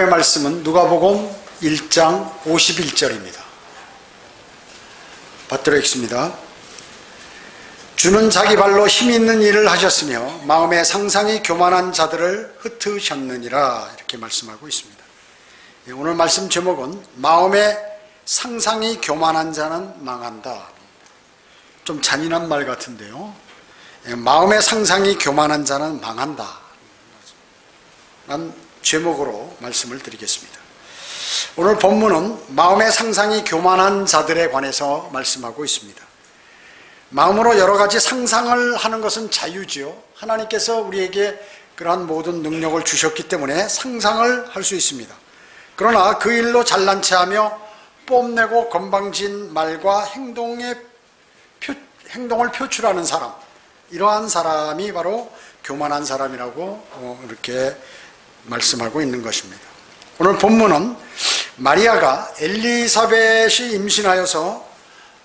하나님의 말씀은 누가복음 1장 51절입니다. 받들어 읽습니다. 주는 자기 발로 힘 있는 일을 하셨으며 마음의 상상이 교만한 자들을 흩으셨느니라, 이렇게 말씀하고 있습니다. 오늘 말씀 제목은 마음의 상상이 교만한 자는 망한다. 좀 잔인한 말 같은데요. 마음의 상상이 교만한 자는 망한다 라는 제목으로 말씀을 드리겠습니다. 오늘 본문은 마음의 상상이 교만한 자들에 관해서 말씀하고 있습니다. 마음으로 여러 가지 상상을 하는 것은 자유지요. 하나님께서 우리에게 그러한 모든 능력을 주셨기 때문에 상상을 할 수 있습니다. 그러나 그 일로 잘난 체하며 뽐내고 건방진 말과 행동을 표출하는 사람, 이러한 사람이 바로 교만한 사람이라고 이렇게 말씀하고 있는 것입니다. 오늘 본문은 마리아가 엘리사벳이 임신해서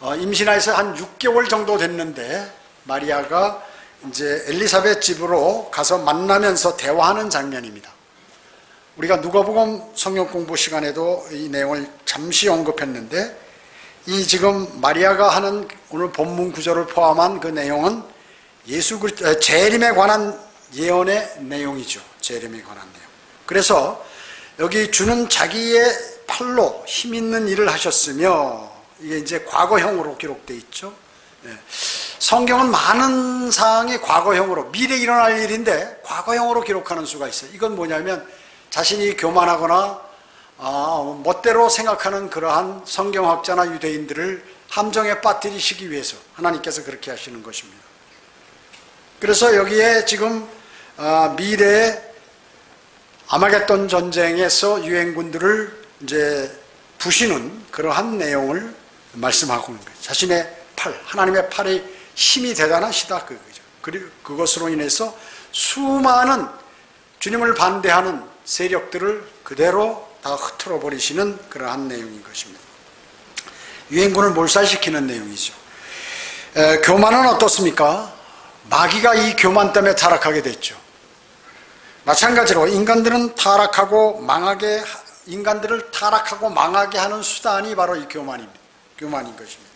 한 6개월 정도 됐는데 마리아가 이제 엘리사벳 집으로 가서 만나면서 대화하는 장면입니다. 우리가 누가복음 성경 공부 시간에도 이 내용을 잠시 언급했는데, 이 지금 마리아가 하는 오늘 본문 구절을 포함한 그 내용은 재림에 관한 예언의 내용이죠. 재림에 관한 내용. 그래서 여기 주는 자기의 팔로 힘 있는 일을 하셨으며, 이게 이제 과거형으로 기록되어 있죠. 성경은 많은 사항이 과거형으로, 미래에 일어날 일인데 과거형으로 기록하는 수가 있어요. 이건 뭐냐면 자신이 교만하거나 멋대로 생각하는 그러한 성경학자나 유대인들을 함정에 빠뜨리시기 위해서 하나님께서 그렇게 하시는 것입니다. 그래서 여기에 지금 미래에 아마겟돈 전쟁에서 유행군들을 이제 부시는 그러한 내용을 말씀하고 있는 거예요. 자신의 팔, 하나님의 팔의 힘이 대단하시다, 그거죠. 그리고 그것으로 인해서 수많은 주님을 반대하는 세력들을 그대로 다 흐트러 버리시는 그러한 내용인 것입니다. 유행군을 몰살시키는 내용이죠. 교만은 어떻습니까? 마귀가 이 교만 때문에 타락하게 됐죠. 마찬가지로 인간들을 타락하고 망하게 하는 수단이 바로 이 교만인 것입니다.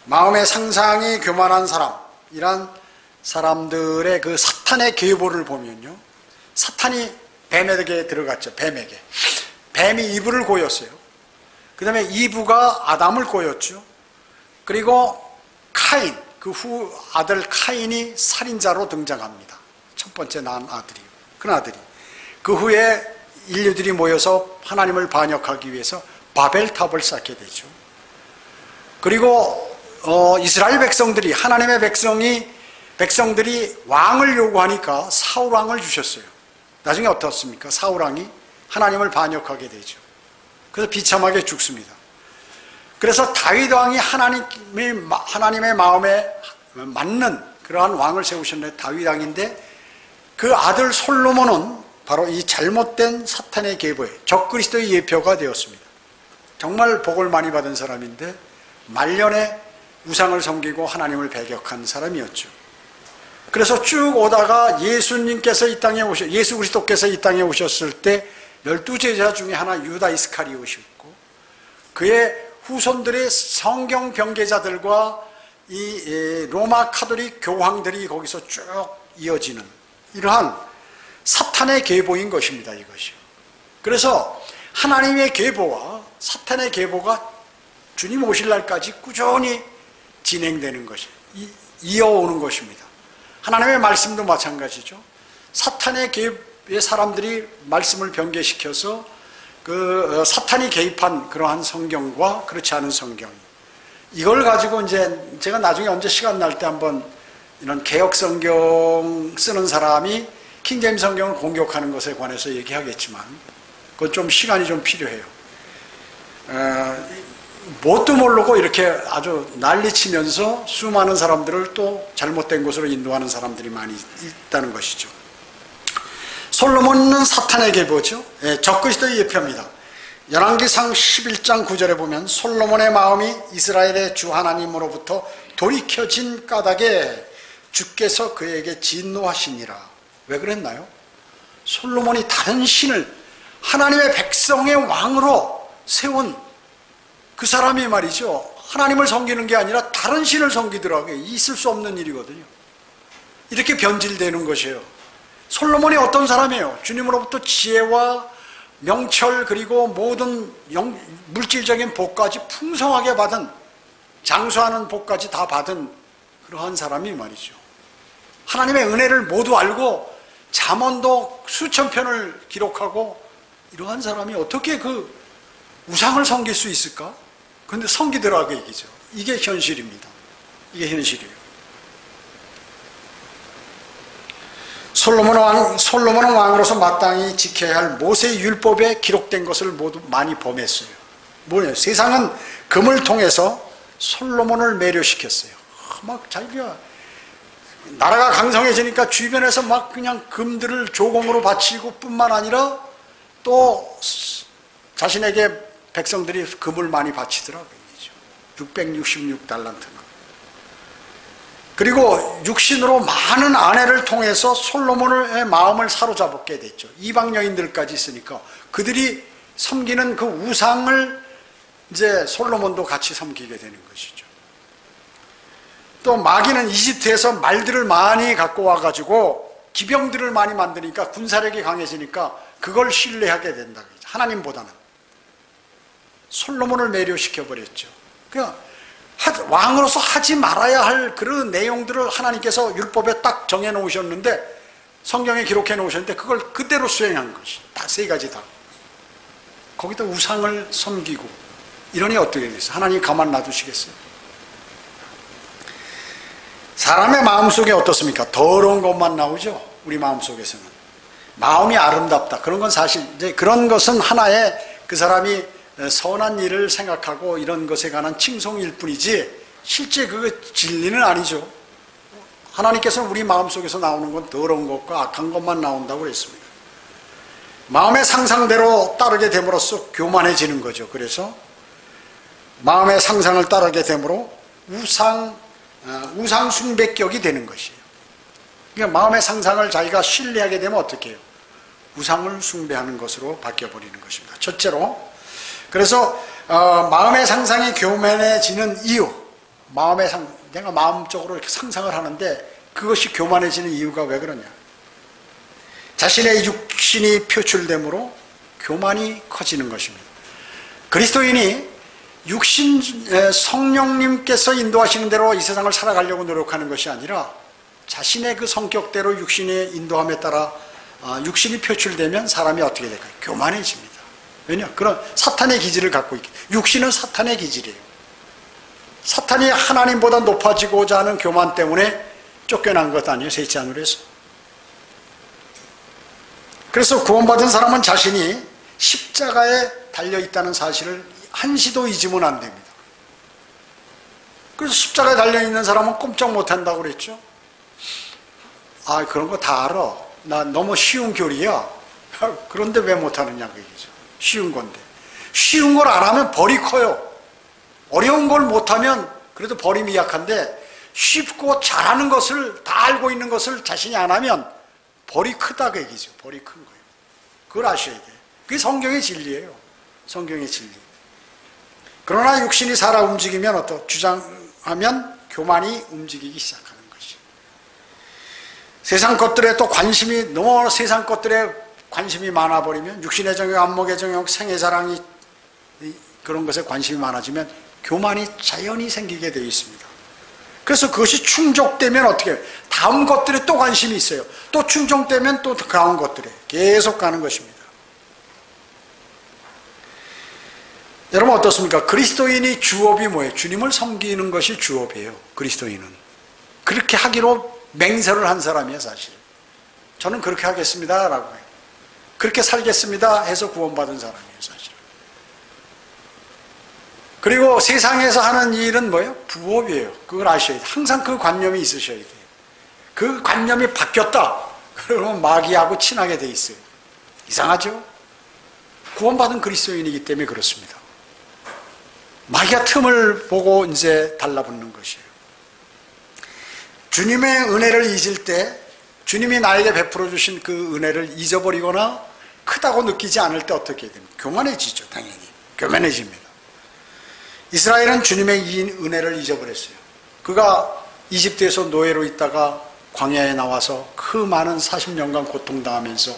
마음의 상상이 교만한 사람, 이란 사람들의 그 사탄의 계보를 보면요, 사탄이 뱀에게 들어갔죠. 뱀이 이브를 꼬였어요. 그 다음에 이브가 아담을 꼬였죠. 그리고 카인, 그 후 아들 카인이 살인자로 등장합니다. 첫 번째 낳은 아들이. 그 후에 인류들이 모여서 하나님을 반역하기 위해서 바벨탑을 쌓게 되죠. 그리고 이스라엘 백성들이, 하나님의 백성들이 왕을 요구하니까 사울 왕을 주셨어요. 나중에 어떻습니까? 사울 왕이 하나님을 반역하게 되죠. 그래서 비참하게 죽습니다. 그래서 다윗 왕이 하나님의 마음에 맞는 그러한 왕을 세우셨는데 다윗 왕인데, 그 아들 솔로몬은 바로 이 잘못된 사탄의 계보에 적그리스도의 예표가 되었습니다. 정말 복을 많이 받은 사람인데 말년에 우상을 섬기고 하나님을 배격한 사람이었죠. 그래서 쭉 오다가 예수 그리스도께서 이 땅에 오셨을 때 12제자 중에 하나 유다 이스카리ot이 있고, 그의 후손들의 성경 병개자들과 이 로마 카톨릭 교황들이 거기서 쭉 이어지는 이러한 사탄의 계보인 것입니다, 이것이. 그래서 하나님의 계보와 사탄의 계보가 주님 오실 날까지 꾸준히 진행되는 것이, 이어오는 것입니다. 하나님의 말씀도 마찬가지죠. 사탄의 계보의 사람들이 말씀을 변개시켜서 그 사탄이 개입한 그러한 성경과 그렇지 않은 성경, 이걸 가지고 이제 제가 나중에 언제 시간 날 때 한번 이런 개혁 성경 쓰는 사람이 킹제임스 성경을 공격하는 것에 관해서 얘기하겠지만, 그건 좀 시간이 좀 필요해요. 뭣도 모르고 이렇게 아주 난리치면서 수많은 사람들을 또 잘못된 곳으로 인도하는 사람들이 많이 있다는 것이죠. 솔로몬은 사탄의 계보죠. 적그리스도의 예표입니다. 열왕기상 11장 9절에 보면 솔로몬의 마음이 이스라엘의 주 하나님으로부터 돌이켜진 까닭에 주께서 그에게 진노하시니라. 왜 그랬나요? 솔로몬이 다른 신을 하나님의 백성의 왕으로 세운 그 사람이 말이죠, 하나님을 섬기는 게 아니라 다른 신을 섬기더라고요. 있을 수 없는 일이거든요. 이렇게 변질되는 것이에요. 솔로몬이 어떤 사람이에요? 주님으로부터 지혜와 명철 그리고 모든 물질적인 복까지 풍성하게 받은, 장수하는 복까지 다 받은 그러한 사람이 말이죠. 하나님의 은혜를 모두 알고 잠언도 수천 편을 기록하고 이러한 사람이 어떻게 그 우상을 섬길 수 있을까? 그런데 섬기더라고요. 얘기죠. 이게 현실입니다. 이게 현실이에요. 솔로몬은 왕으로서 마땅히 지켜야 할 모세의 율법에 기록된 것을 모두 많이 범했어요. 뭐예요? 세상은 금을 통해서 솔로몬을 매료시켰어요. 막 자기가 나라가 강성해지니까 주변에서 막 그냥 금들을 조공으로 바치고 뿐만 아니라 또 자신에게 백성들이 금을 많이 바치더라고요. 666달란트나. 그리고 육신으로 많은 아내를 통해서 솔로몬의 마음을 사로잡게 됐죠. 이방 여인들까지 있으니까 그들이 섬기는 그 우상을 이제 솔로몬도 같이 섬기게 되는 것이죠. 또 마귀는 이집트에서 말들을 많이 갖고 와가지고 기병들을 많이 만드니까 군사력이 강해지니까 그걸 신뢰하게 된다. 하나님보다는. 솔로몬을 매료시켜버렸죠. 그러니까 왕으로서 하지 말아야 할 그런 내용들을 하나님께서 율법에 딱 정해놓으셨는데, 성경에 기록해 놓으셨는데 그걸 그대로 수행한 것이 다 세 가지 다. 거기다 우상을 섬기고 이러니 어떻게 됐어요? 하나님이 가만 놔두시겠어요? 사람의 마음속에 어떻습니까? 더러운 것만 나오죠. 우리 마음속에서는. 마음이 아름답다. 그런 건 사실 이제 그런 것은 하나의 그 사람이 선한 일을 생각하고 이런 것에 관한 칭송일 뿐이지 실제 그 진리는 아니죠. 하나님께서는 우리 마음속에서 나오는 건 더러운 것과 악한 것만 나온다고 그랬습니다. 마음의 상상대로 따르게 됨으로써 교만해지는 거죠. 그래서 마음의 상상을 따르게 됨으로 우상 숭배격이 되는 것이에요. 그러니까 마음의 상상을 자기가 신뢰하게 되면 어떻게 해요? 우상을 숭배하는 것으로 바뀌어버리는 것입니다. 첫째로, 그래서 마음의 상상이 교만해지는 이유, 내가 마음적으로 이렇게 상상을 하는데 그것이 교만해지는 이유가 왜 그러냐? 자신의 육신이 표출됨으로 교만이 커지는 것입니다. 그리스도인이 성령님께서 인도하시는 대로 이 세상을 살아가려고 노력하는 것이 아니라 자신의 그 성격대로 육신의 인도함에 따라 육신이 표출되면 사람이 어떻게 될까요? 교만해집니다. 왜냐? 그런 사탄의 기질을 갖고 있기. 육신은 사탄의 기질이에요. 사탄이 하나님보다 높아지고자 하는 교만 때문에 쫓겨난 것 아니에요? 셋째 하늘에서. 그래서 구원받은 사람은 자신이 십자가에 달려있다는 사실을 한시도 잊으면 안 됩니다. 그래서 십자가에 달려있는 사람은 꼼짝 못한다고 그랬죠. 그런 거 다 알아. 나 너무 쉬운 교리야. 그런데 왜 못하느냐 그 얘기죠. 쉬운 건데. 쉬운 걸 안 하면 벌이 커요. 어려운 걸 못하면 그래도 벌이 미약한데, 쉽고 잘하는 것을 다 알고 있는 것을 자신이 안 하면 벌이 크다 그 얘기죠. 벌이 큰 거예요. 그걸 아셔야 돼요. 그게 성경의 진리예요. 성경의 진리. 그러나 육신이 살아 움직이면 주장하면 교만이 움직이기 시작하는 것이. 세상 것들에 또 관심이, 너무 세상 것들에 관심이 많아버리면, 육신의 정욕, 안목의 정욕, 생의 자랑이 그런 것에 관심이 많아지면 교만이 자연히 생기게 되어 있습니다. 그래서 그것이 충족되면 어떻게 해요? 다음 것들에 또 관심이 있어요. 또 충족되면 또 다음 것들에 계속 가는 것입니다. 여러분 어떻습니까? 그리스도인이 주업이 뭐예요? 주님을 섬기는 것이 주업이에요. 그리스도인은. 그렇게 하기로 맹세를 한 사람이에요. 사실. 저는 그렇게 하겠습니다 라고 해요. 그렇게 살겠습니다 해서 구원받은 사람이에요. 사실. 그리고 세상에서 하는 일은 뭐예요? 부업이에요. 그걸 아셔야 돼요. 항상 그 관념이 있으셔야 돼요. 그 관념이 바뀌었다 그러면 마귀하고 친하게 돼 있어요. 이상하죠? 구원받은 그리스도인이기 때문에 그렇습니다. 마귀가 틈을 보고 이제 달라붙는 것이에요. 주님의 은혜를 잊을 때, 주님이 나에게 베풀어 주신 그 은혜를 잊어버리거나 크다고 느끼지 않을 때 어떻게 됩니까? 교만해지죠. 당연히 교만해집니다. 이스라엘은 주님의 이 은혜를 잊어버렸어요. 그가 이집트에서 노예로 있다가 광야에 나와서 그 많은 40년간 고통당하면서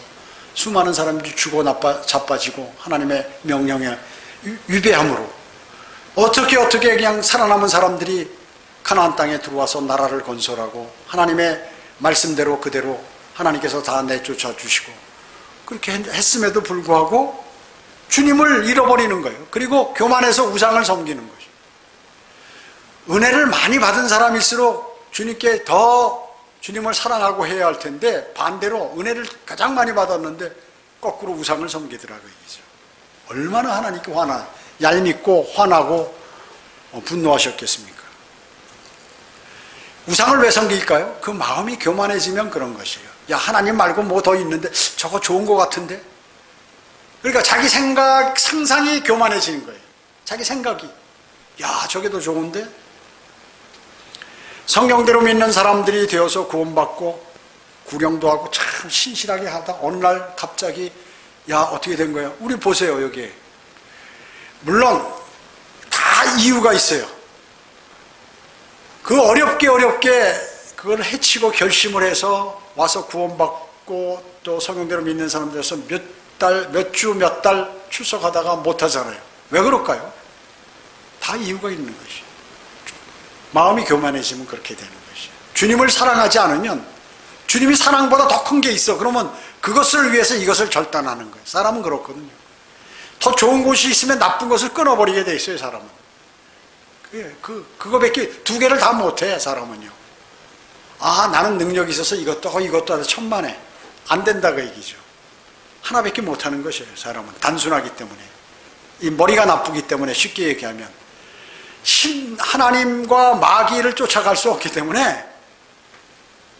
수많은 사람들이 죽어 자빠지고 하나님의 명령에 위배함으로 어떻게 그냥 살아남은 사람들이 가나안 땅에 들어와서 나라를 건설하고 하나님의 말씀대로 그대로 하나님께서 다 내쫓아 주시고 그렇게 했음에도 불구하고 주님을 잃어버리는 거예요. 그리고 교만해서 우상을 섬기는 거죠. 은혜를 많이 받은 사람일수록 주님께 더 주님을 사랑하고 해야 할 텐데 반대로 은혜를 가장 많이 받았는데 거꾸로 우상을 섬기더라고요. 얼마나 하나님께 얄밉고 화나고 분노하셨겠습니까? 우상을 왜 섬길까요? 그 마음이 교만해지면 그런 것이에요. 야, 하나님 말고 뭐 더 있는데 저거 좋은 것 같은데? 그러니까 자기 생각, 상상이 교만해지는 거예요. 자기 생각이. 야, 저게 더 좋은데? 성경대로 믿는 사람들이 되어서 구원받고 구령도 하고 참 신실하게 하다 어느 날 갑자기 야, 어떻게 된 거야? 우리 보세요, 여기. 물론 다 이유가 있어요. 그 어렵게 그걸 해치고 결심을 해서 와서 구원받고 또 성경대로 믿는 사람들에서 몇 달 출석하다가 못하잖아요. 왜 그럴까요? 다 이유가 있는 것이. 마음이 교만해지면 그렇게 되는 것이. 주님을 사랑하지 않으면 주님이 사랑보다 더 큰 게 있어. 그러면 그것을 위해서 이것을 절단하는 거예요. 사람은 그렇거든요. 더 좋은 곳이 있으면 나쁜 것을 끊어버리게 돼 있어요, 사람은. 그거밖에 두 개를 다 못해, 사람은요. 아, 나는 능력이 있어서 이것도 하다 천만에. 안 된다, 그 얘기죠. 하나밖에 못하는 것이에요, 사람은. 단순하기 때문에. 이 머리가 나쁘기 때문에 쉽게 얘기하면. 하나님과 마귀를 쫓아갈 수 없기 때문에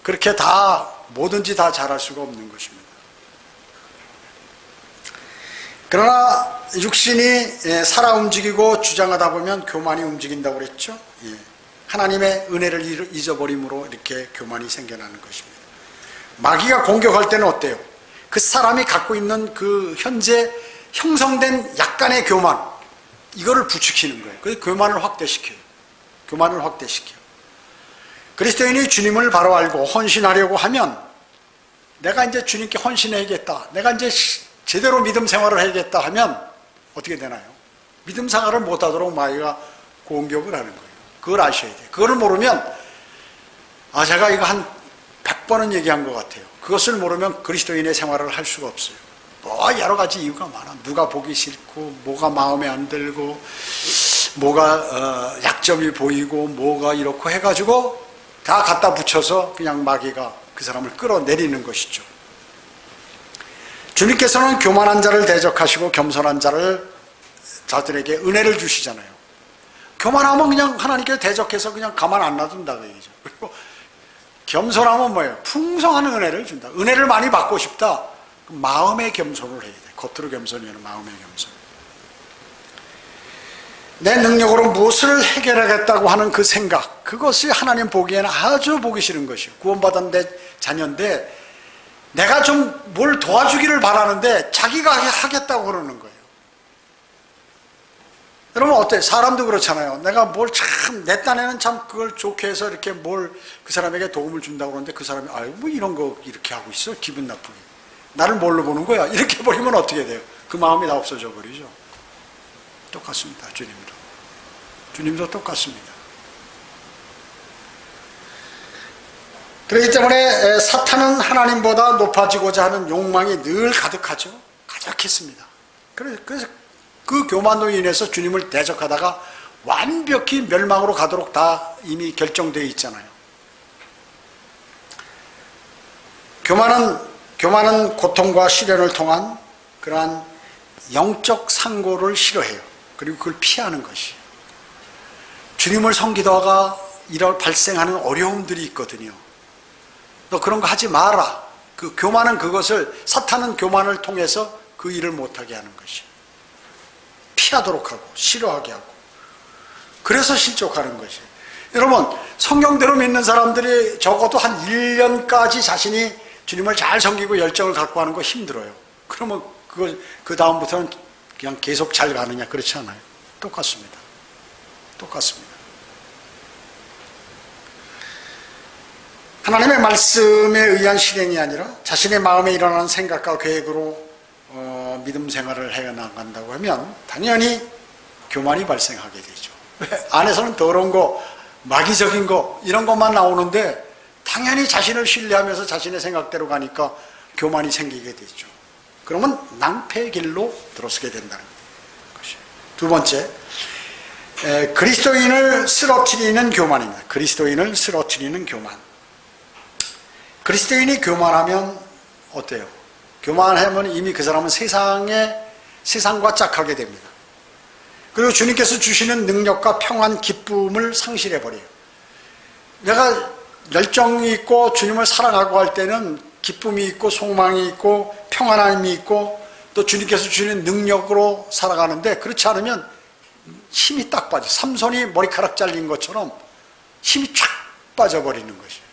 그렇게 다, 뭐든지 다 잘할 수가 없는 것입니다. 그러나 육신이 살아 움직이고 주장하다 보면 교만이 움직인다고 그랬죠. 하나님의 은혜를 잊어버림으로 이렇게 교만이 생겨나는 것입니다. 마귀가 공격할 때는 어때요? 그 사람이 갖고 있는 그 현재 형성된 약간의 교만, 이거를 부추기는 거예요. 그래서 교만을 확대시켜요. 그리스도인이 주님을 바로 알고 헌신하려고 하면 내가 이제 주님께 헌신해야겠다, 내가 이제 제대로 믿음 생활을 해야겠다 하면 어떻게 되나요? 믿음 생활을 못하도록 마귀가 공격을 하는 거예요. 그걸 아셔야 돼요. 그걸 모르면, 제가 이거 한 100번은 얘기한 것 같아요. 그것을 모르면 그리스도인의 생활을 할 수가 없어요. 여러 가지 이유가 많아. 누가 보기 싫고, 뭐가 마음에 안 들고, 뭐가 약점이 보이고, 뭐가 이렇고 해가지고 다 갖다 붙여서 그냥 마귀가 그 사람을 끌어내리는 것이죠. 주님께서는 교만한 자를 대적하시고 겸손한 자들에게 은혜를 주시잖아요. 교만하면 그냥 하나님께 대적해서 그냥 가만 안 놔둔다, 그 얘기죠. 그리고 겸손하면 뭐예요? 풍성한 은혜를 준다. 은혜를 많이 받고 싶다. 마음의 겸손을 해야 돼. 겉으로 겸손이 아니라 마음의 겸손. 내 능력으로 무엇을 해결하겠다고 하는 그 생각, 그것이 하나님 보기에는 아주 보기 싫은 것이에요. 구원받은 내 자녀인데 내가 좀 뭘 도와주기를 바라는데 자기가 하겠다고 그러는 거예요. 여러분 어때요? 사람도 그렇잖아요. 내가 뭘 참, 내 딴에는 참 그걸 좋게 해서 이렇게 뭘 그 사람에게 도움을 준다고 그러는데 그 사람이 뭐 이런 거 이렇게 하고 있어? 기분 나쁘게. 나를 뭘로 보는 거야? 이렇게 버리면 어떻게 돼요? 그 마음이 다 없어져 버리죠. 똑같습니다. 주님도 똑같습니다. 그렇기 때문에 사탄은 하나님보다 높아지고자 하는 욕망이 늘 가득했습니다. 그래서 그 교만으로 인해서 주님을 대적하다가 완벽히 멸망으로 가도록 다 이미 결정되어 있잖아요. 교만은 고통과 시련을 통한 그러한 영적 상고를 싫어해요. 그리고 그걸 피하는 것이. 주님을 섬기다가 발생하는 어려움들이 있거든요. 너 그런 거 하지 마라. 그 교만은 사탄은 교만을 통해서 그 일을 못하게 하는 것이. 피하도록 하고, 싫어하게 하고. 그래서 실족하는 것이. 여러분, 성경대로 믿는 사람들이 적어도 한 1년까지 자신이 주님을 잘 섬기고 열정을 갖고 하는 거 힘들어요. 그러면 그 다음부터는 그냥 계속 잘 가느냐? 그렇지 않아요. 똑같습니다. 똑같습니다. 하나님의 말씀에 의한 실행이 아니라 자신의 마음에 일어나는 생각과 계획으로 믿음 생활을 해나간다고 하면 당연히 교만이 발생하게 되죠. 안에서는 더러운 거, 마귀적인 거 이런 것만 나오는데 당연히 자신을 신뢰하면서 자신의 생각대로 가니까 교만이 생기게 되죠. 그러면 낭패의 길로 들어서게 된다는 것이에요. 두 번째, 그리스도인을 쓰러뜨리는 교만입니다. 그리스도인을 쓰러뜨리는 교만. 그리스도인이 교만하면 어때요? 교만하면 이미 그 사람은 세상과 짝하게 됩니다. 그리고 주님께서 주시는 능력과 평안, 기쁨을 상실해버려요. 내가 열정이 있고 주님을 사랑하고 할 때는 기쁨이 있고 소망이 있고 평안함이 있고 또 주님께서 주시는 능력으로 살아가는데 그렇지 않으면 힘이 딱 빠져. 삼손이 머리카락 잘린 것처럼 힘이 쫙 빠져버리는 것이에요.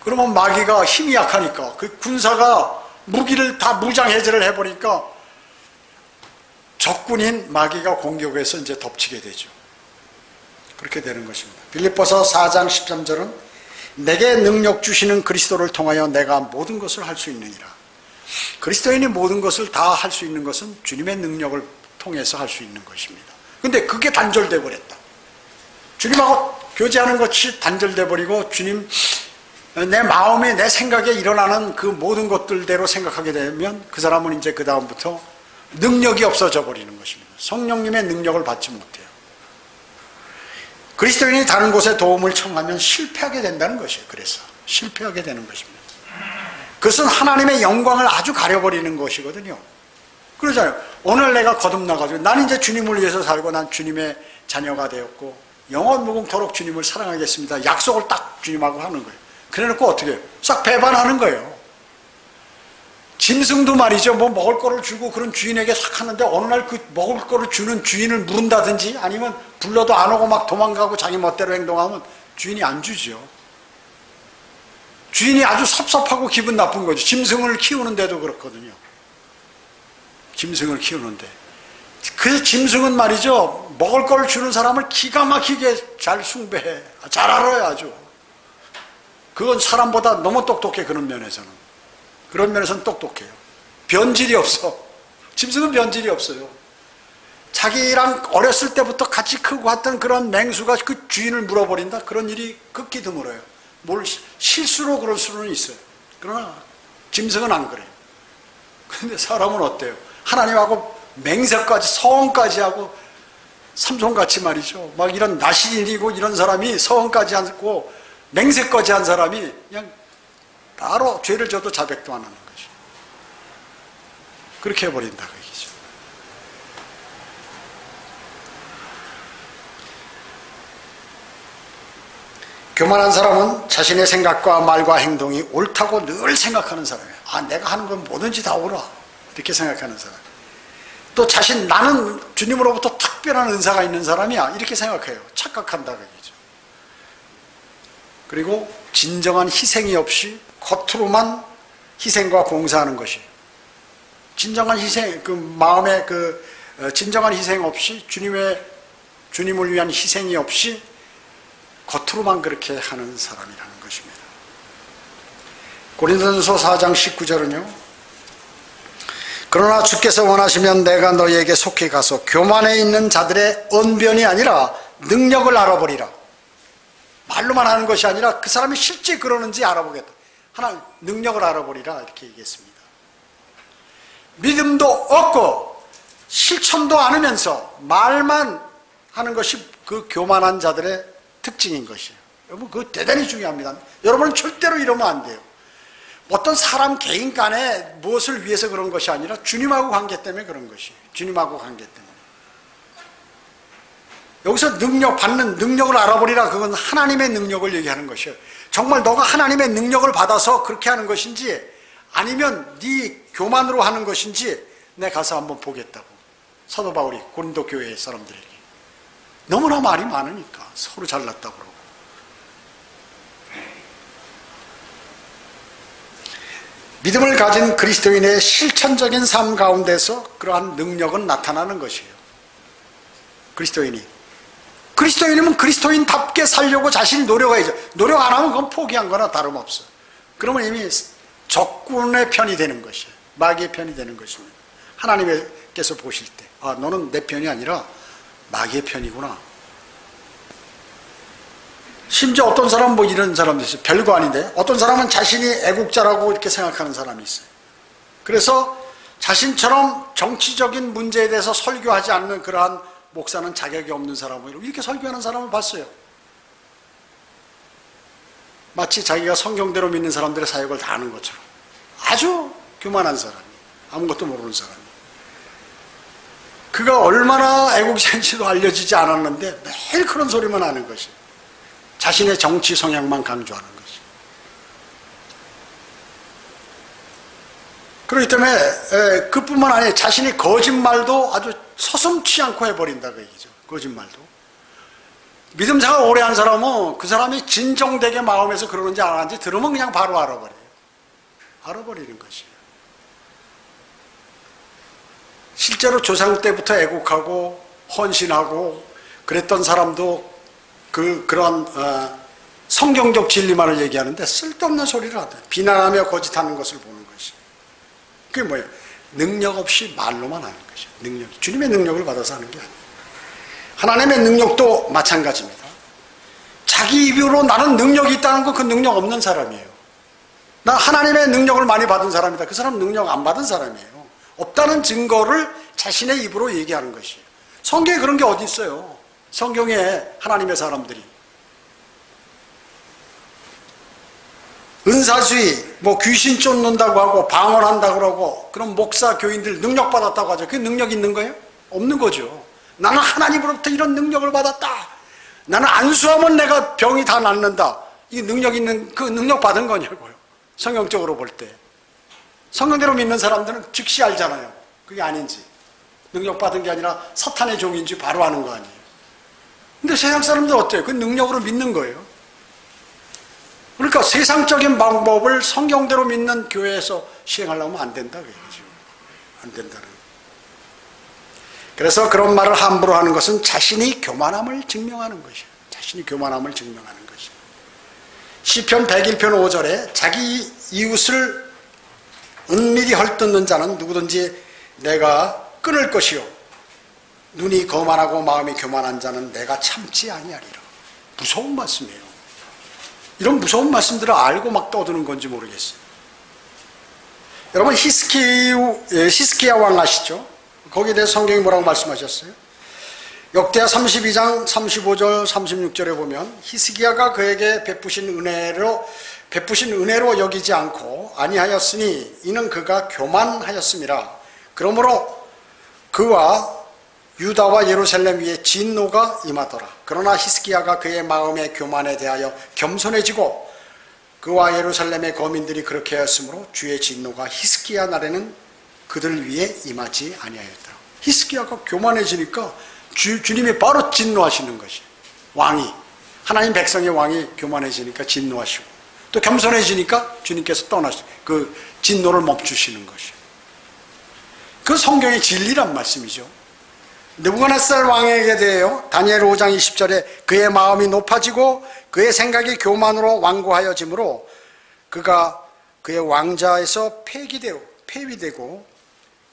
그러면 마귀가 힘이 약하니까 그 군사가 무기를 다 무장해제를 해버리니까 적군인 마귀가 공격해서 이제 덮치게 되죠. 그렇게 되는 것입니다. 빌립보서 4장 13절은 내게 능력 주시는 그리스도를 통하여 내가 모든 것을 할 수 있느니라. 그리스도인이 모든 것을 다 할 수 있는 것은 주님의 능력을 통해서 할 수 있는 것입니다. 근데 그게 단절돼 버렸다. 주님하고 교제하는 것이 단절돼 버리고 주님 내 마음에 내 생각에 일어나는 그 모든 것들대로 생각하게 되면 그 사람은 이제 그 다음부터 능력이 없어져 버리는 것입니다. 성령님의 능력을 받지 못해요. 그리스도인이 다른 곳에 도움을 청하면 실패하게 된다는 것이에요. 그래서 실패하게 되는 것입니다. 그것은 하나님의 영광을 아주 가려버리는 것이거든요. 그러잖아요. 오늘 내가 거듭나가지고 나는 이제 주님을 위해서 살고 난 주님의 자녀가 되었고 영원 무궁토록 주님을 사랑하겠습니다. 약속을 딱 주님하고 하는 거예요. 그래놓고 어떻게 해요? 싹 배반하는 거예요. 짐승도 말이죠. 뭐 먹을 거를 주고 그런 주인에게 싹 하는데 어느 날 그 먹을 거를 주는 주인을 물은다든지 아니면 불러도 안 오고 막 도망가고 자기 멋대로 행동하면 주인이 안 주죠. 주인이 아주 섭섭하고 기분 나쁜 거죠. 짐승을 키우는데도 그렇거든요. 짐승을 키우는데 그 짐승은 말이죠. 먹을 거를 주는 사람을 기가 막히게 잘 숭배해. 잘 알아요. 아주. 그건 사람보다 너무 똑똑해. 그런 면에서는. 그런 면에서는 똑똑해요. 변질이 없어. 짐승은 변질이 없어요. 자기랑 어렸을 때부터 같이 크고 했던 그런 맹수가 그 주인을 물어버린다? 그런 일이 극히 드물어요. 뭘 실수로 그럴 수는 있어요. 그러나 짐승은 안 그래요. 근데 사람은 어때요? 하나님하고 맹세까지 서원까지 하고 삼손같이 말이죠. 막 이런 나시인이고 이런 사람이 서원까지 하고 맹세까지 한 사람이 그냥 바로 죄를 져도 자백도 안 하는 것이죠. 그렇게 해버린다 그 얘기죠. 교만한 사람은 자신의 생각과 말과 행동이 옳다고 늘 생각하는 사람이에요. 아, 내가 하는 건 뭐든지 다 옳아. 이렇게 생각하는 사람. 또 나는 주님으로부터 특별한 은사가 있는 사람이야. 이렇게 생각해요. 착각한다 그 얘기죠. 그리고 진정한 희생이 없이 겉으로만 희생과 봉사하는 것이 진정한 희생, 그 마음에 진정한 희생 없이 주님을 위한 희생이 없이 겉으로만 그렇게 하는 사람이라는 것입니다. 고린도전서 4장 19절은요. 그러나 주께서 원하시면 내가 너희에게 속히 가서 교만에 있는 자들의 언변이 아니라 능력을 알아보리라. 말로만 하는 것이 아니라 그 사람이 실제 그러는지 알아보겠다. 하나님 능력을 알아보리라 이렇게 얘기했습니다. 믿음도 없고 실천도 않으면서 말만 하는 것이 그 교만한 자들의 특징인 것이에요. 여러분 그거 대단히 중요합니다. 여러분은 절대로 이러면 안 돼요. 어떤 사람 개인 간에 무엇을 위해서 그런 것이 아니라 주님하고 관계 때문에 그런 것이에요. 주님하고 관계 때문에. 여기서 받는 능력을 알아보리라. 그건 하나님의 능력을 얘기하는 것이에요. 정말 너가 하나님의 능력을 받아서 그렇게 하는 것인지 아니면 네 교만으로 하는 것인지 내가 가서 한번 보겠다고. 사도 바울이 고린도 교회 사람들에게. 너무나 말이 많으니까 서로 잘났다고 그러고. 믿음을 가진 그리스도인의 실천적인 삶 가운데서 그러한 능력은 나타나는 것이에요. 그리스도인이면 그리스도인답게 살려고 자신이 노력해야죠. 노력 안 하면 그건 포기한 거나 다름없어. 그러면 이미 적군의 편이 되는 것이에요. 마귀의 편이 되는 것입니다. 하나님께서 보실 때, 아, 너는 내 편이 아니라 마귀의 편이구나. 심지어 어떤 사람은 뭐 이런 사람도 있어요. 별거 아닌데 어떤 사람은 자신이 애국자라고 이렇게 생각하는 사람이 있어요. 그래서 자신처럼 정치적인 문제에 대해서 설교하지 않는 그러한 목사는 자격이 없는 사람으로 이렇게 설교하는 사람을 봤어요. 마치 자기가 성경대로 믿는 사람들의 사역을 다 아는 것처럼. 아주 교만한 사람이, 아무것도 모르는 사람이. 그가 얼마나 애국자인지도 알려지지 않았는데 매일 그런 소리만 하는 것이, 자신의 정치 성향만 강조하는 것이. 그렇기 때문에 그뿐만 아니라 자신이 거짓말도 아주 서슴지 않고 해버린다 그 얘기죠. 거짓말도. 믿음 생활 오래 한 사람은 그 사람이 진정되게 마음에서 그러는지 안 하는지 들으면 그냥 바로 알아버려요. 알아버리는 것이에요. 실제로 조상 때부터 애국하고 헌신하고 그랬던 사람도 그런 성경적 진리만을 얘기하는데 쓸데없는 소리를 하다. 비난하며 거짓하는 것을 보는 것이. 그게 뭐예요? 능력 없이 말로만 하는 것이에요. 능력. 주님의 능력을 받아서 하는 게 아니에요. 하나님의 능력도 마찬가지입니다. 자기 입으로 나는 능력이 있다는 거 그 능력 없는 사람이에요. 나 하나님의 능력을 많이 받은 사람이다. 그 사람은 능력 안 받은 사람이에요. 없다는 증거를 자신의 입으로 얘기하는 것이에요. 성경에 그런 게 어디 있어요? 성경에 하나님의 사람들이 은사주의, 뭐 귀신 쫓는다고 하고 방언한다고 하고 그런 목사, 교인들 능력 받았다고 하죠. 그게 능력 있는 거예요? 없는 거죠. 나는 하나님으로부터 이런 능력을 받았다. 나는 안수하면 내가 병이 다 낫는다. 이 능력 있는, 그 능력 받은 거냐고요. 성경적으로 볼 때. 성경대로 믿는 사람들은 즉시 알잖아요. 그게 아닌지. 능력 받은 게 아니라 사탄의 종인지 바로 아는 거 아니에요. 근데 세상 사람들 어때요? 그 능력으로 믿는 거예요. 그러니까 세상적인 방법을 성경대로 믿는 교회에서 시행하려면 안 된다 그 얘기죠. 안 된다는. 그래서 그런 말을 함부로 하는 것은 자신이 교만함을 증명하는 것이에요. 자신이 교만함을 증명하는 것이에요. 시편 101편 5절에 자기 이웃을 은밀히 헐뜯는 자는 누구든지 내가 끊을 것이요 눈이 거만하고 마음이 교만한 자는 내가 참지 아니하리라. 무서운 말씀이에요. 이런 무서운 말씀들을 알고 막 떠드는 건지 모르겠어요. 여러분 히스기야 왕 아시죠? 거기에 대해서 성경이 뭐라고 말씀하셨어요? 역대하 32장 35절 36절에 보면 히스기야가 그에게 베푸신 은혜로 여기지 않고 아니하였으니 이는 그가 교만하였음이라. 그러므로 그와 유다와 예루살렘 위에 진노가 임하더라. 그러나 히스기야가 그의 마음의 교만에 대하여 겸손해지고 그와 예루살렘의 거민들이 그렇게 하였으므로 주의 진노가 히스기야 날에는 그들 위에 임하지 아니하였다. 히스기야가 교만해지니까 주님이 바로 진노하시는 것이. 왕이, 하나님 백성의 왕이 교만해지니까 진노하시고 또 겸손해지니까 주님께서 그 진노를 멈추시는 것이. 그 성경의 진리란 말씀이죠. 느부갓네살 왕에게 대하여 다니엘 5장 20절에 그의 마음이 높아지고 그의 생각이 교만으로 완고하여지므로 그가 그의 왕자에서 폐위되고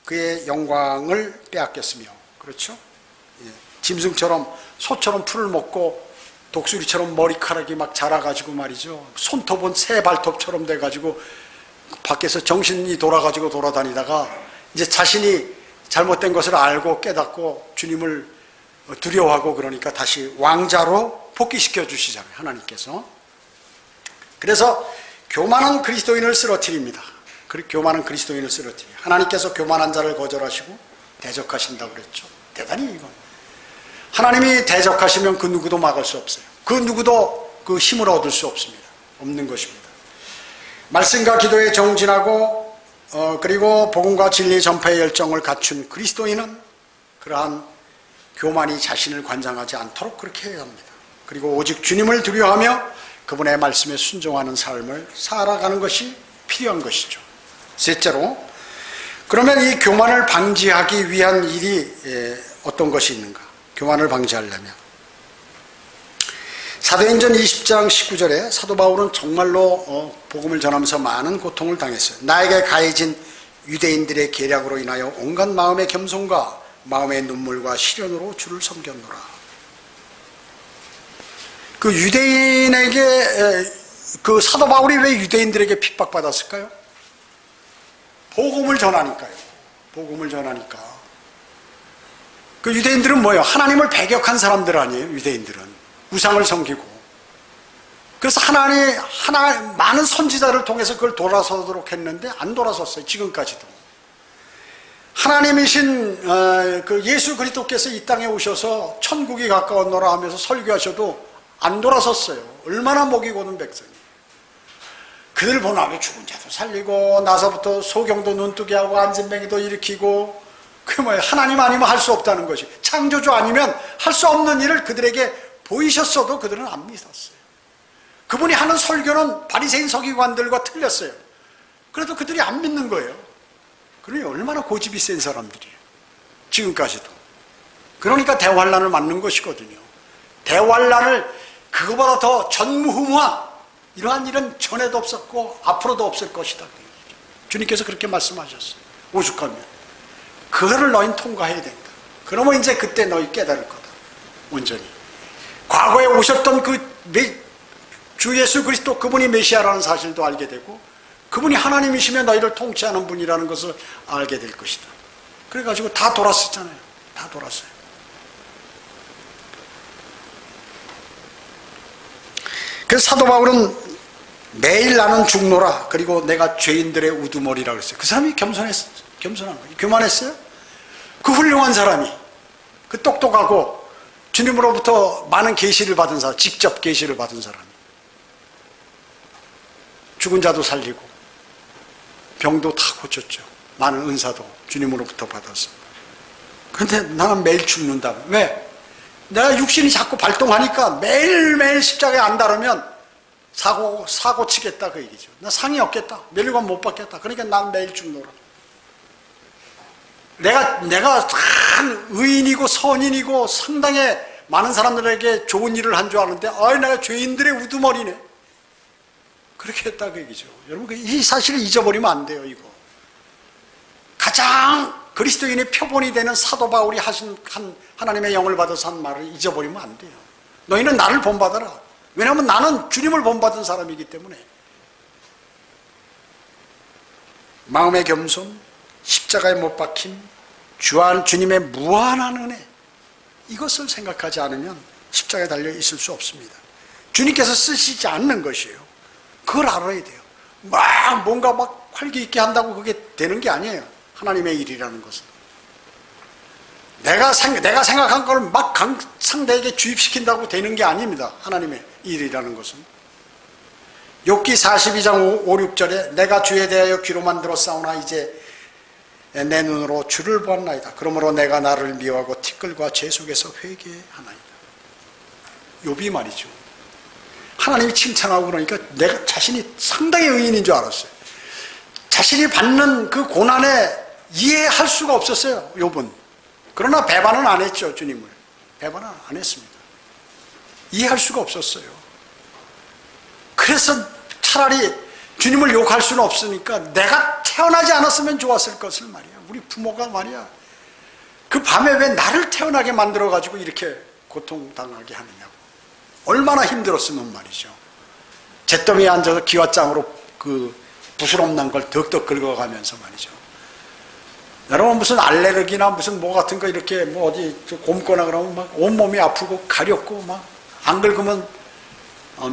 그의 영광을 빼앗겼으며. 그렇죠? 예. 짐승처럼 소처럼 풀을 먹고 독수리처럼 머리카락이 막 자라가지고 말이죠. 손톱은 새 발톱처럼 돼가지고 밖에서 정신이 돌아가지고 돌아다니다가 이제 자신이 잘못된 것을 알고 깨닫고 주님을 두려워하고 그러니까 다시 왕자로 복귀시켜 주시잖아요. 하나님께서. 그래서 교만한 그리스도인을 쓰러뜨립니다. 교만한 그리스도인을 쓰러뜨려요. 하나님께서 교만한 자를 거절하시고 대적하신다고 그랬죠. 대단히 이건. 하나님이 대적하시면 그 누구도 막을 수 없어요. 그 누구도 그 힘을 얻을 수 없습니다. 없는 것입니다. 말씀과 기도에 정진하고 그리고 복음과 진리 전파의 열정을 갖춘 그리스도인은 그러한 교만이 자신을 관장하지 않도록 그렇게 해야 합니다. 그리고 오직 주님을 두려워하며 그분의 말씀에 순종하는 삶을 살아가는 것이 필요한 것이죠. 셋째로, 그러면 이 교만을 방지하기 위한 일이 어떤 것이 있는가? 교만을 방지하려면 사도행전 20장 19절에 사도 바울은 정말로 복음을 전하면서 많은 고통을 당했어요. 나에게 가해진 유대인들의 계략으로 인하여 온갖 마음의 겸손과 마음의 눈물과 시련으로 주를 섬겼노라. 그 유대인에게, 그 사도 바울이 왜 유대인들에게 핍박받았을까요? 복음을 전하니까요. 복음을 전하니까. 그 유대인들은 뭐예요? 하나님을 배격한 사람들 아니에요? 유대인들은 우상을 섬기고. 그래서 많은 선지자를 통해서 그걸 돌아서도록 했는데 안 돌아섰어요. 지금까지도. 하나님이신 그 예수 그리스도께서 이 땅에 오셔서 천국이 가까웠노라 하면서 설교하셔도 안 돌아섰어요. 얼마나 목이 고는 백성이. 그들 보나며 죽은 자도 살리고, 나서부터 소경도 눈뜨게 하고 안진뱅이도 일으키고, 그 뭐예요? 하나님 아니면 할 수 없다는 것이, 창조주 아니면 할 수 없는 일을 그들에게 보이셨어도 그들은 안 믿었어요. 그분이 하는 설교는 바리새인 서기관들과 틀렸어요. 그래도 그들이 안 믿는 거예요. 그러니 얼마나 고집이 센 사람들이에요. 지금까지도. 그러니까 대환란을 맞는 것이거든요. 대환란을 그거보다 더 전무후무한 이러한 일은 전에도 없었고 앞으로도 없을 것이다. 주님께서 그렇게 말씀하셨어요. 오죽하면. 그거를 너희는 통과해야 된다. 그러면 이제 그때 너희 깨달을 거다. 온전히. 과거에 오셨던 주 예수 그리스도, 그분이 메시아라는 사실도 알게 되고, 그분이 하나님이시며 너희를 통치하는 분이라는 것을 알게 될 것이다. 그래가지고 다 돌았었잖아요. 다 돌았어요. 그래서 사도 바울은 매일 나는 죽노라, 그리고 내가 죄인들의 우두머리라고 했어요. 그 사람이 겸손한 거예요. 교만했어요? 그 훌륭한 사람이, 그 똑똑하고 주님으로부터 많은 계시를 받은 사람, 직접 계시를 받은 사람이, 죽은 자도 살리고 병도 다 고쳤죠. 많은 은사도 주님으로부터 받았어. 그런데 나는 매일 죽는다. 왜? 내가 육신이 자꾸 발동하니까 매일매일 십자가에 안 달으면 사고 치겠다, 그 얘기죠. 나 상이 없겠다. 멸류관 못 받겠다. 그러니까 난 매일 죽노라. 내가 참 의인이고 선인이고 상당히 많은 사람들에게 좋은 일을 한 줄 아는데, 내가 죄인들의 우두머리네. 그렇게 했다, 그 얘기죠. 여러분, 이 사실을 잊어버리면 안 돼요, 이거. 가장 그리스도인의 표본이 되는 사도 바울이 하나님의 영을 받아서 한 말을 잊어버리면 안 돼요. 너희는 나를 본받아라. 왜냐하면 나는 주님을 본받은 사람이기 때문에. 마음의 겸손, 십자가에 못 박힘, 주님의 무한한 은혜, 이것을 생각하지 않으면 십자가에 달려 있을 수 없습니다. 주님께서 쓰시지 않는 것이에요. 그걸 알아야 돼요. 뭔가 활기 있게 한다고 그게 되는 게 아니에요. 하나님의 일이라는 것은. 내가 생각한 걸 상대에게 주입시킨다고 되는 게 아닙니다. 하나님의 일이라는 것은. 욥기 42장 5, 6절에 내가 주에 대하여 귀로만 들었사오나 이제 내 눈으로 주를 보았나이다. 그러므로 내가 나를 미워하고 티끌과 죄 속에서 회개하나이다. 욥이 말이죠. 하나님이 칭찬하고 그러니까 내가 자신이 상당히 의인인 줄 알았어요. 자신이 받는 그 고난에 이해할 수가 없었어요, 욥은. 그러나 배반은 안 했죠, 주님을. 배반은 안 했습니다. 이해할 수가 없었어요. 그래서 차라리 주님을 욕할 수는 없으니까 내가 태어나지 않았으면 좋았을 것을 말이야. 우리 부모가 말이야, 그 밤에 왜 나를 태어나게 만들어가지고 이렇게 고통당하게 하느냐고. 얼마나 힘들었으면 말이죠. 잿더미에 앉아서 기와장으로 그 부스럼난 걸 덕덕 긁어가면서 말이죠. 여러분, 무슨 알레르기나 무슨 뭐 같은 거 이렇게 어디 곰거나 그러면 막 온몸이 아프고 가렵고 막 안 긁으면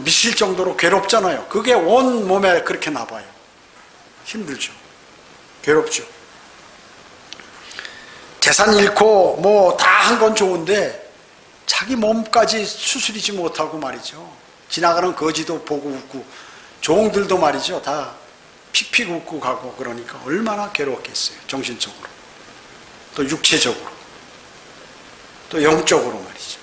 미칠 정도로 괴롭잖아요. 그게 온 몸에 그렇게 나봐요. 힘들죠. 괴롭죠. 재산 잃고 뭐 다 한 건 좋은데 자기 몸까지 수술이지 못하고 말이죠. 지나가는 거지도 보고 웃고 종들도 말이죠. 다 픽픽 웃고 가고 그러니까 얼마나 괴로웠겠어요. 정신적으로. 또 육체적으로. 또 영적으로 말이죠.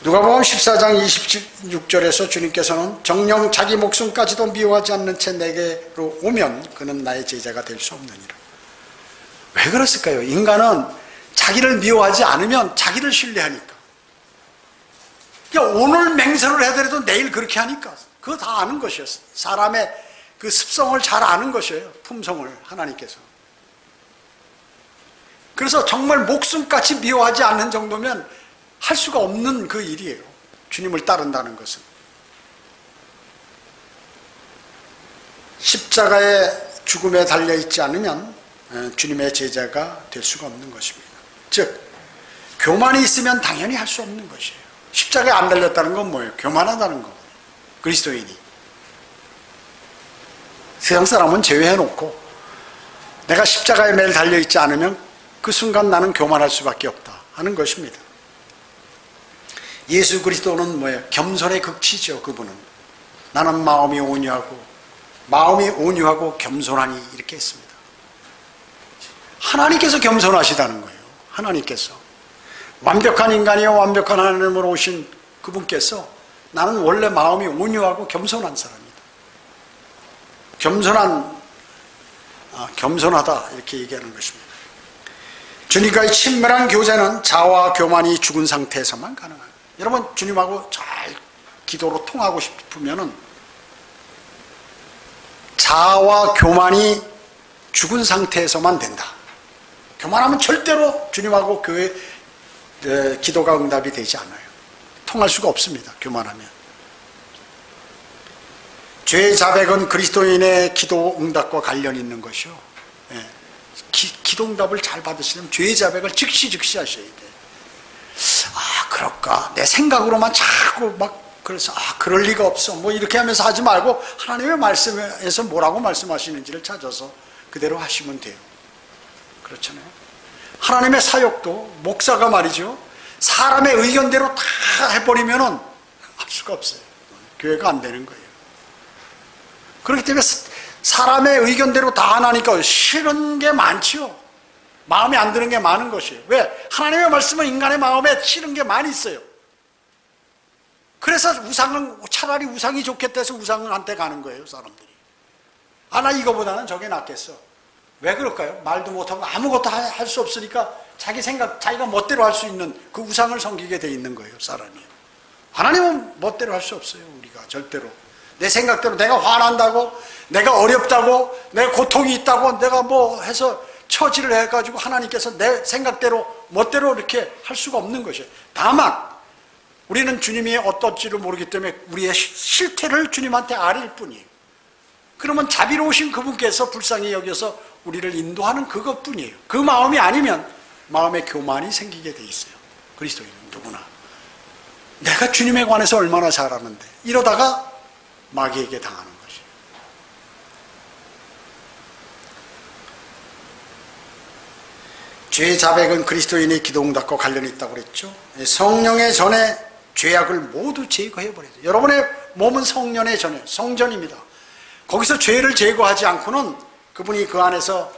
누가복음 14장 26절에서 주님께서는 정녕 자기 목숨까지도 미워하지 않는 채 내게로 오면 그는 나의 제자가 될 수 없느니라. 왜 그랬을까요? 인간은 자기를 미워하지 않으면 자기를 신뢰하니까. 그러니까 오늘 맹세를 해더라도 내일 그렇게 하니까. 그거 다 아는 것이었어요. 사람의 그 습성을 잘 아는 것이에요. 품성을 하나님께서. 그래서 정말 목숨까지 미워하지 않는 정도면 할 수가 없는 그 일이에요. 주님을 따른다는 것은. 십자가의 죽음에 달려있지 않으면 주님의 제자가 될 수가 없는 것입니다. 즉 교만이 있으면 당연히 할 수 없는 것이에요. 십자가에 안 달렸다는 건 뭐예요? 교만하다는 거거든요. 그리스도인이. 세상 사람은 제외해놓고 내가 십자가에 매일 달려있지 않으면 그 순간 나는 교만할 수밖에 없다 하는 것입니다. 예수 그리스도는 뭐예요? 겸손의 극치죠. 그분은. 나는 마음이 온유하고 겸손하니 이렇게 했습니다. 하나님께서 겸손하시다는 거예요. 하나님께서. 완벽한 인간이요 완벽한 하나님으로 오신 그분께서 나는 원래 마음이 온유하고 겸손한 사람이다. 겸손하다 이렇게 얘기하는 것입니다. 주님과의 친밀한 교제는 자아와 교만이 죽은 상태에서만 가능합니다. 여러분 주님하고 잘 기도로 통하고 싶으면은 자아와 교만이 죽은 상태에서만 된다. 교만하면 절대로 주님하고 교회 기도가 응답이 되지 않아요. 통할 수가 없습니다. 교만하면. 죄의 자백은 그리스도인의 기도 응답과 관련이 있는 것이요. 기도 응답을 잘 받으시려면 죄의 자백을 즉시 하셔야 돼요. 그럴까? 내 생각으로만 자꾸 그래서 그럴 리가 없어. 이렇게 하면서 하지 말고 하나님의 말씀에서 뭐라고 말씀하시는지를 찾아서 그대로 하시면 돼요. 그렇잖아요. 하나님의 사역도 목사가 말이죠. 사람의 의견대로 다 해버리면은 할 수가 없어요. 교회가 안 되는 거예요. 그렇기 때문에 사람의 의견대로 다 안 하니까 싫은 게 많지요. 마음에 안 드는 게 많은 것이에요. 왜? 하나님의 말씀은 인간의 마음에 싫은 게 많이 있어요. 그래서 차라리 우상이 좋겠다 해서 우상한테 가는 거예요, 사람들이. 나 이거보다는 저게 낫겠어. 왜 그럴까요? 말도 못하고 아무것도 할 수 없으니까 자기 생각, 자기가 멋대로 할 수 있는 그 우상을 섬기게 돼 있는 거예요, 사람이. 하나님은 멋대로 할 수 없어요, 우리가 절대로. 내 생각대로 내가 화난다고, 내가 어렵다고, 내 고통이 있다고, 내가 해서 처지를 해가지고 하나님께서 내 생각대로 멋대로 이렇게 할 수가 없는 것이에요. 다만 우리는 주님이 어떨지를 모르기 때문에 우리의 실태를 주님한테 아릴 뿐이에요. 그러면 자비로우신 그분께서 불쌍히 여겨서 우리를 인도하는 그것뿐이에요. 그 마음이 아니면 마음에 교만이 생기게 돼 있어요. 그리스도인은 누구나. 내가 주님에 관해서 얼마나 잘하는데 이러다가 마귀에게 당하는 것이에요. 죄의 자백은 그리스도인의 기도응답과 관련이 있다고 그랬죠. 성령의 전에 죄악을 모두 제거해버려요. 여러분의 몸은 성령의 전에 성전입니다. 거기서 죄를 제거하지 않고는 그분이 그 안에서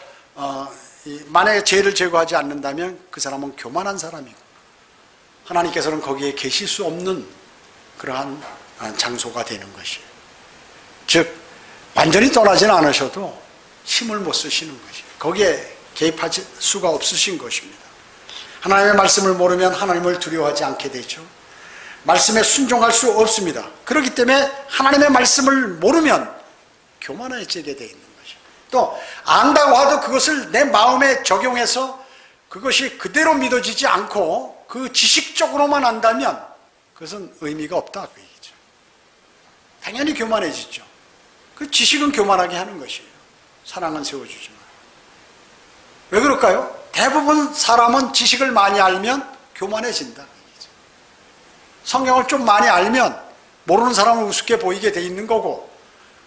만약에 죄를 제거하지 않는다면 그 사람은 교만한 사람이고 하나님께서는 거기에 계실 수 없는 그러한 장소가 되는 것이에요. 즉 완전히 떠나지는 않으셔도 힘을 못 쓰시는 것이에요. 거기에 개입할 수가 없으신 것입니다. 하나님의 말씀을 모르면 하나님을 두려워하지 않게 되죠. 말씀에 순종할 수 없습니다. 그렇기 때문에 하나님의 말씀을 모르면 교만해지게 되어 있는 것이죠. 또 안다고 하도 그것을 내 마음에 적용해서 그것이 그대로 믿어지지 않고 그 지식적으로만 안다면 그것은 의미가 없다 그 얘기죠. 당연히 교만해지죠. 그 지식은 교만하게 하는 것이에요. 사랑은 세워주지만. 왜 그럴까요? 대부분 사람은 지식을 많이 알면 교만해진다. 성경을 좀 많이 알면 모르는 사람을 우습게 보이게 돼 있는 거고,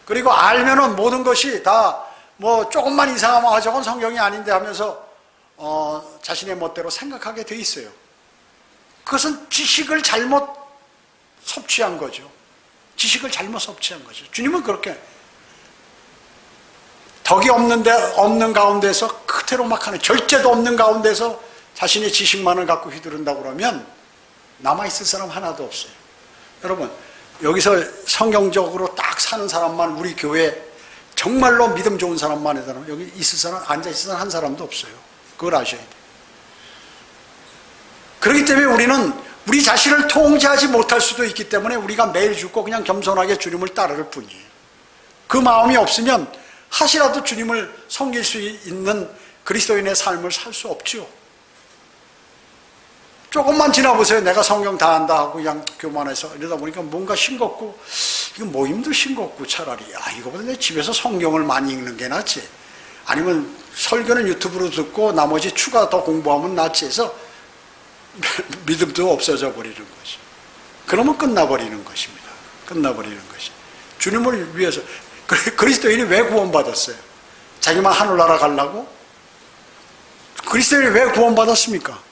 그리고 알면은 모든 것이 다 조금만 이상하면 저건 성경이 아닌데 하면서 자신의 멋대로 생각하게 돼 있어요. 그것은 지식을 잘못 섭취한 거죠. 지식을 잘못 섭취한 거죠. 주님은 그렇게 덕이 없는 가운데서 그대로 막 하는, 절제도 없는 가운데서 자신의 지식만을 갖고 휘두른다고 그러면 남아있을 사람 하나도 없어요. 여러분, 여기서 성경적으로 딱 사는 사람만, 우리 교회 정말로 믿음 좋은 사람만 해도 여기 있을 사람, 앉아있을 사람 한 사람도 없어요. 그걸 아셔야 돼요. 그렇기 때문에 우리는 우리 자신을 통제하지 못할 수도 있기 때문에 우리가 매일 죽고 그냥 겸손하게 주님을 따를 뿐이에요. 그 마음이 없으면 하시라도 주님을 섬길 수 있는 그리스도인의 삶을 살 수 없죠. 조금만 지나보세요. 내가 성경 다 안다 하고 그냥 교만해서 이러다 보니까 뭔가 싱겁고, 이거 모임도 싱겁고, 차라리 이거보다 내 집에서 성경을 많이 읽는 게 낫지, 아니면 설교는 유튜브로 듣고 나머지 추가 더 공부하면 낫지 해서 믿음도 없어져 버리는 것이. 그러면 끝나버리는 것입니다. 끝나버리는 것이. 주님을 위해서. 그리스도인이 왜 구원받았어요? 자기만 하늘나라 가려고? 그리스도인이 왜 구원받았습니까?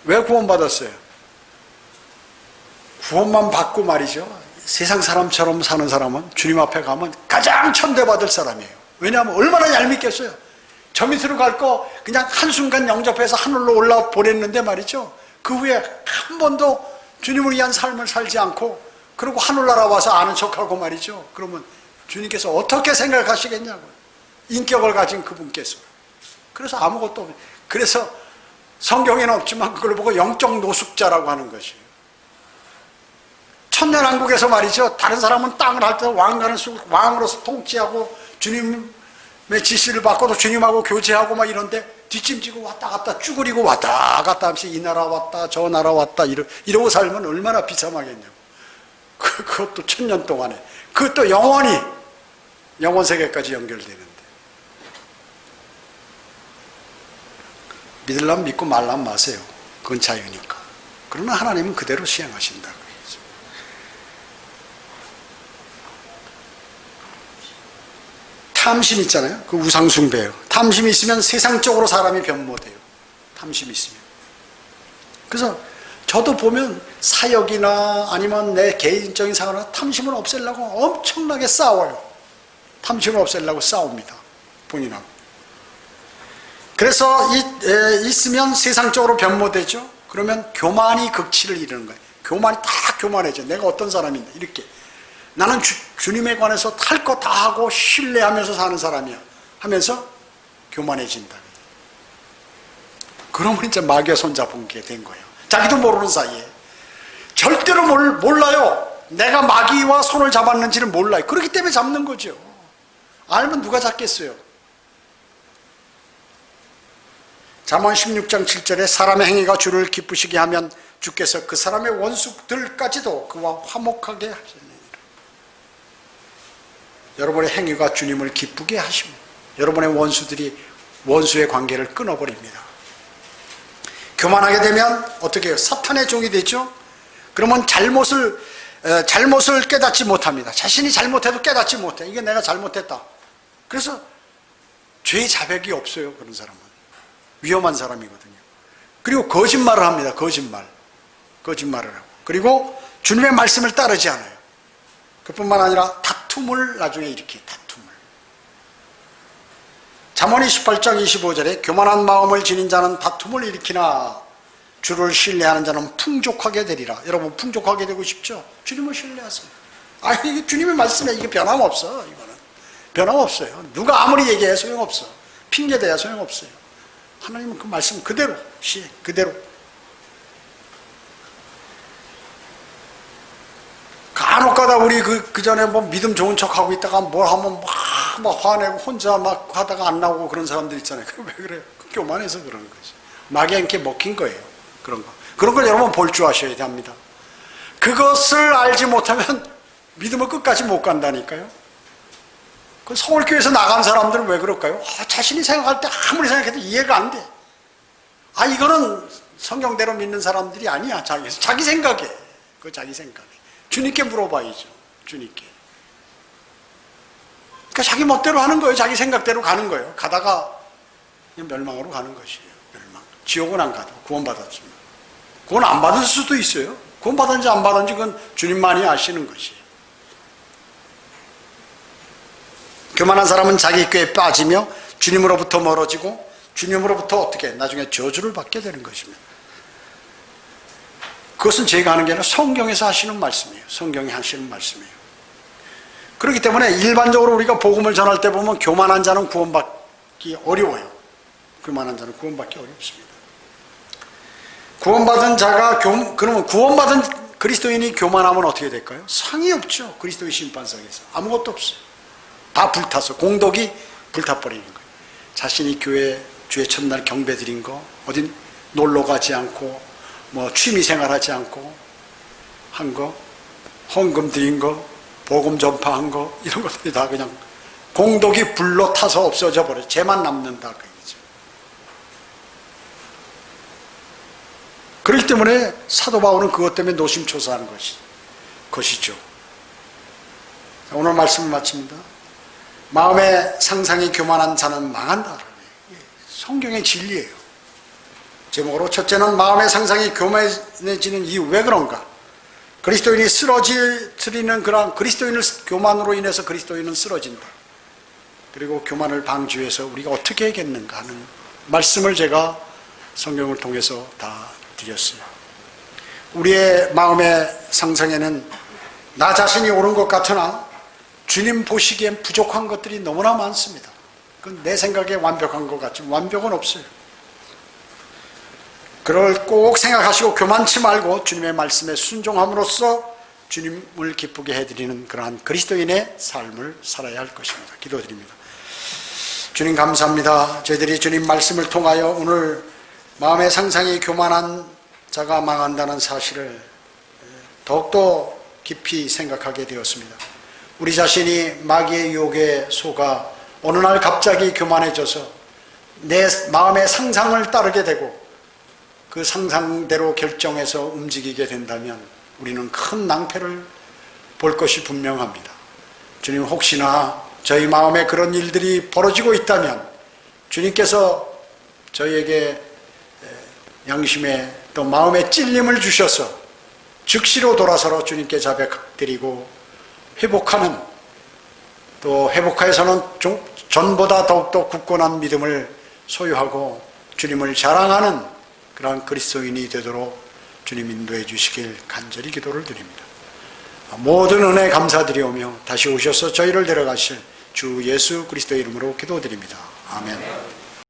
왜 구원받았어요? 구원만 받고 말이죠, 세상 사람처럼 사는 사람은 주님 앞에 가면 가장 천대받을 사람이에요. 왜냐하면 얼마나 얄밉겠어요. 저 밑으로 갈 거 그냥 한순간 영접해서 하늘로 올라 보냈는데 말이죠, 그 후에 한 번도 주님을 위한 삶을 살지 않고 그리고 하늘나라 와서 아는 척하고 말이죠, 그러면 주님께서 어떻게 생각하시겠냐고요. 인격을 가진 그분께서. 그래서 아무것도 없어요. 그래서 성경에는 없지만 그걸 보고 영적 노숙자라고 하는 것이에요. 천년왕국에서 말이죠, 다른 사람은 땅을 할 때 왕으로서 통치하고 주님의 지시를 받고도 주님하고 교제하고 막 이런데 뒷짐지고 왔다 갔다 쭈그리고 왔다 갔다 하면서 이 나라 왔다 저 나라 왔다 이러고 살면 얼마나 비참하겠냐고. 그것도 천년 동안에, 그것도 영원히 영원 세계까지 연결되는데, 믿으려면 믿고 말라면 마세요. 그건 자유니까. 그러나 하나님은 그대로 시행하신다고 해야죠. 탐심 있잖아요. 그 우상숭배예요. 탐심이 있으면 세상적으로 사람이 변모돼요. 탐심이 있으면. 그래서 저도 보면 사역이나 아니면 내 개인적인 생활이나 탐심을 없애려고 엄청나게 싸워요. 탐심을 없애려고 싸웁니다. 본인하고. 그래서 있으면 세상적으로 변모되죠. 그러면 교만이 극치를 이루는 거예요. 교만이 다 교만해져. 내가 어떤 사람인데 이렇게 나는 주님에 관해서 할 거 다 하고 신뢰하면서 사는 사람이야 하면서 교만해진다. 그러면 이제 마귀의 손잡은 게 된 거예요. 자기도 모르는 사이에. 절대로 몰라요. 내가 마귀와 손을 잡았는지를 몰라요. 그렇기 때문에 잡는 거죠. 알면 누가 잡겠어요. 잠언 16장 7절에 사람의 행위가 주를 기쁘시게 하면 주께서 그 사람의 원수들까지도 그와 화목하게 하시느니라. 여러분의 행위가 주님을 기쁘게 하시면 여러분의 원수들이 원수의 관계를 끊어버립니다. 교만하게 되면 어떻게 해요? 사탄의 종이 되죠. 그러면 잘못을 깨닫지 못합니다. 자신이 잘못해도 깨닫지 못해. 이게 내가 잘못했다. 그래서 죄의 자백이 없어요. 그런 사람은 위험한 사람이거든요. 그리고 거짓말을 합니다. 거짓말을 하고, 그리고 주님의 말씀을 따르지 않아요. 그뿐만 아니라 다툼을 나중에 일으켜요. 다툼을. 잠언 28장 25절에 교만한 마음을 지닌 자는 다툼을 일으키나 주를 신뢰하는 자는 풍족하게 되리라. 여러분 풍족하게 되고 싶죠? 주님을 신뢰하세요. 이게 주님의 말씀에 이게 변함없어. 이거는 변함없어요. 누가 아무리 얘기해 소용없어. 핑계대야 소용없어요. 하나님은 그 말씀 그대로 그대로. 간혹가다 우리 그 전에 뭐 믿음 좋은 척하고 있다가 뭘 하면 막 화내고 혼자 막 하다가 안 나오고 그런 사람들 있잖아요. 왜 그래요? 교만해서 그러는 거지. 마귀한테 먹힌 거예요. 그런 거. 그런 걸 여러분 볼 줄 아셔야 합니다. 그것을 알지 못하면 믿음을 끝까지 못 간다니까요. 그 서울교회에서 나간 사람들은 왜 그럴까요? 자신이 생각할 때 아무리 생각해도 이해가 안 돼. 이거는 성경대로 믿는 사람들이 아니야. 자기 생각에. 그 자기 생각에. 주님께 물어봐야죠. 주님께. 그러니까 자기 멋대로 하는 거예요. 자기 생각대로 가는 거예요. 가다가 멸망으로 가는 것이에요. 멸망. 지옥은 안 가도 구원받았지만. 구원 안 받을 수도 있어요. 구원 받았는지 안 받았는지 그건 주님만이 아시는 것이에요. 교만한 사람은 자기 꾀에 빠지며 주님으로부터 멀어지고 주님으로부터 어떻게 나중에 저주를 받게 되는 것입니다. 그것은 제가 하는 게 아니라 성경에서 하시는 말씀이에요. 성경이 하시는 말씀이에요. 그렇기 때문에 일반적으로 우리가 복음을 전할 때 보면 교만한 자는 구원받기 어려워요. 교만한 자는 구원받기 어렵습니다. 구원받은 자가 그러면 구원받은 그리스도인이 교만하면 어떻게 될까요? 상이 없죠. 그리스도의 심판석에서 아무것도 없어요. 다 불타서 공덕이 불타버리는 거예요. 자신이 교회 주의 첫날 경배 드린 거, 어딘 놀러 가지 않고 뭐 취미생활하지 않고 한 거, 헌금 드린 거, 복음 전파한 거, 이런 것들이 다 그냥 공덕이 불로 타서 없어져 버려요. 죄만 남는다 그 얘기죠. 그렇기 때문에 사도 바울은 그것 때문에 노심초사하는 것이죠. 오늘 말씀을 마칩니다. 마음의 상상이 교만한 자는 망한다. 성경의 진리예요. 제목으로 첫째는 마음의 상상이 교만해지는 이유. 왜 그런가? 그리스도인이 쓰러지는 그런 그리스도인을 교만으로 인해서 그리스도인은 쓰러진다. 그리고 교만을 방지해서 우리가 어떻게 해야겠는가 하는 말씀을 제가 성경을 통해서 다 드렸어요. 우리의 마음의 상상에는 나 자신이 옳은 것 같으나 주님 보시기엔 부족한 것들이 너무나 많습니다. 그건 내 생각에 완벽한 것 같지만 완벽은 없어요. 그걸 꼭 생각하시고 교만치 말고 주님의 말씀에 순종함으로써 주님을 기쁘게 해드리는 그러한 그리스도인의 삶을 살아야 할 것입니다. 기도드립니다. 주님 감사합니다. 저희들이 주님 말씀을 통하여 오늘 마음의 상상이 교만한 자가 망한다는 사실을 더욱더 깊이 생각하게 되었습니다. 우리 자신이 마귀의 유혹에 속아 어느 날 갑자기 교만해져서 내 마음의 상상을 따르게 되고 그 상상대로 결정해서 움직이게 된다면 우리는 큰 낭패를 볼 것이 분명합니다. 주님, 혹시나 저희 마음에 그런 일들이 벌어지고 있다면 주님께서 저희에게 양심에 또 마음에 찔림을 주셔서 즉시로 돌아서러 주님께 자백드리고 회복하는, 또 회복하여서는 전보다 더욱더 굳건한 믿음을 소유하고 주님을 자랑하는 그러한 그리스도인이 되도록 주님 인도해 주시길 간절히 기도를 드립니다. 모든 은혜 감사드리오며 다시 오셔서 저희를 데려가실 주 예수 그리스도의 이름으로 기도드립니다. 아멘.